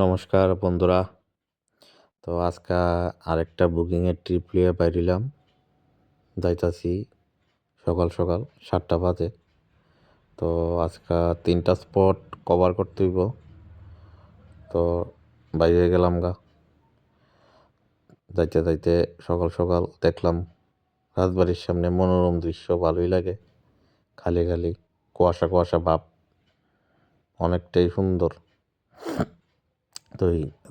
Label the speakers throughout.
Speaker 1: নমস্কার বন্ধুরা। তো আজকে আরেকটা বুকিংয়ের ট্রিপ লিয়ে বাইরিলাম। যাইতাছি সকাল সকাল 7টা বাজে। তো আজকে 3টা স্পট কভার করতে হইব। তো বাইরে গেলাম গা। যাইতে যাইতে সকাল সকাল দেখলাম রাজবাড়ির সামনে মনোরম দৃশ্য, ভালোই লাগে। খালি খালি কুয়াশা কুয়াশা ভাব, অনেকটাই সুন্দর। তো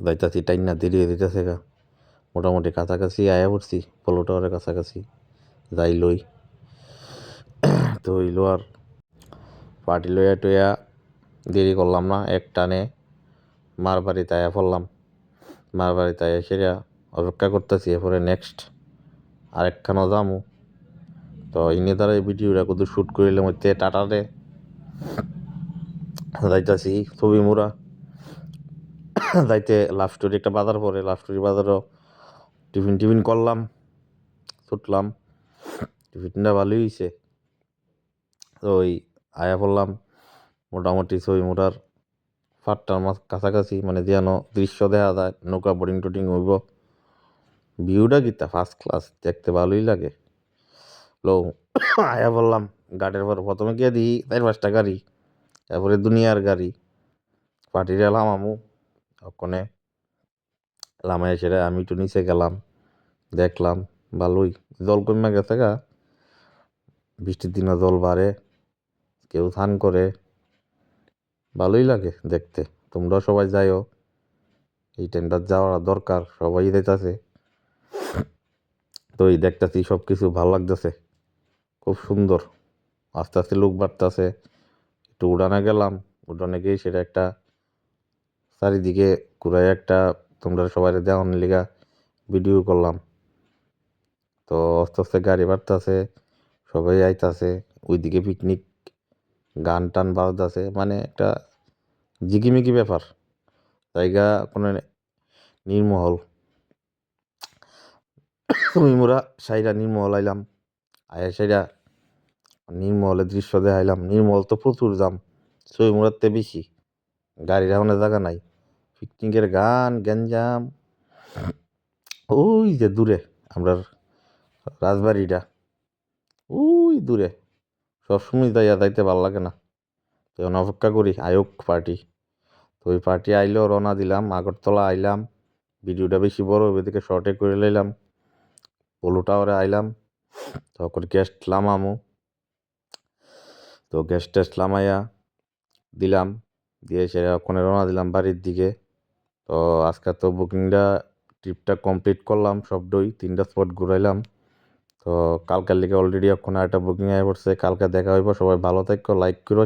Speaker 1: যাইতাছি টাইনা দেরি হয়ে দিতেছে গা। মোটামুটি কাছাকাছি আয়া পড়ছি, পোলো টাওয়ারের কাছাকাছি যাই লই। তো হইলো আর পার্টি লইয়া টইয়া দেরি করলাম না, এক টানে মার বাড়িতে আয়া পড়লাম। মার বাড়িতে আয়া সেরা অপেক্ষা করতেছি, এরপরে নেক্সট আরেকখানো যামু। তো ইনি দ্বারা এই ভিডিওটা কত শ্যুট করিলাম হইতে টাটারে যাইতাছি ছবি মোড়া। যাইতে লাভ স্টোরি একটা বাজার পরে, লাভ স্টোরি বাজারও টিফিন করলাম, ছুটলাম। টিফিনটা ভালোই হয়েছে। তো ওই আয়া পড়লাম মোটামুটি ছবি মোড়ার 5টার কাছাকাছি, মানে যেন দৃশ্য দেখা যায়, নৌকা বোটিং টোটিং হইব। ভিউটা কিতা ফার্স্ট ক্লাস, দেখতে ভালোই লাগে। লো আয়া বললাম গাড়ির পর প্রথমে গিয়ে দিই 4-5টা গাড়ি, তারপরে দুনিয়ার গাড়ি পার্টির এলাম আমু। ওখানে লামাই সেরে আমি একটু নিচে গেলাম, দেখলাম ভালোই জল কমে গেছে গা। বৃষ্টির দিনে জল বাড়ে, কেউ স্নান করে, ভালোই লাগে দেখতে। তোমরাও সবাই যাইও, এই টাইমটা যাওয়া দরকার, সবাই যাইতাছে। তো এই দেখতেছি সব কিছু ভালো লাগতেছে, খুব সুন্দর। আস্তে আস্তে লোক বাড়তেছে। একটু উড়ানে গেলাম, উড়ানে গিয়ে সেটা একটা চারিদিকে ঘুরাই একটা তোমরা সবাই দেওয়ার লিগা ভিডিও করলাম। তো আস্তে আস্তে গাড়ি বাড়তেছে, সবাই আইতাছে, ওইদিকে পিকনিক গান টান বাজতেছে, মানে একটা ঝিকিমিকি ব্যাপার। জায়গা কোনো নির্মহল। তুমি মোরা সাইরা নির্মহল আইলাম, আয়া সাইরা নির্মহলের দৃশ্য দেখাইলাম। নির্মহল তো প্রচুর জাম, ছবিমুড়াতে বেশি, গাড়ি রাখনের জায়গা নাই। পিকনিকের গান গ্যাঞ্জাম। ওই যে দূরে আমরা রাজবাড়িটা, ওই দূরে সবসময় যাইতে ভালো লাগে না। তখন অপেক্ষা করি আয়োগ পার্টি। তো ওই পার্টি আইলেও রওনা দিলাম, আগরতলা আইলাম। ভিডিওটা বেশি বড় ওই দিকে শর্টে করে লাইলাম। পোলো টাওয়ারে আইলাম, তখন গেস্ট লামামু। তো গেস্ট টেস্ট লামাইয়া দিলাম, দিয়ে সে ওখানে রওনা দিলাম বাড়ির দিকে। তো আজকে তো বুকিংটা ট্রিপটা কমপ্লিট করলাম সবডই, 3টা স্পট ঘুরাইলাম। তো কালকের লিগে অলরেডি ওখানে একটা বুকিং আয় পড়ছে, কালকে দেখা হইব। সবাই ভালো থাকো, লাইক করো।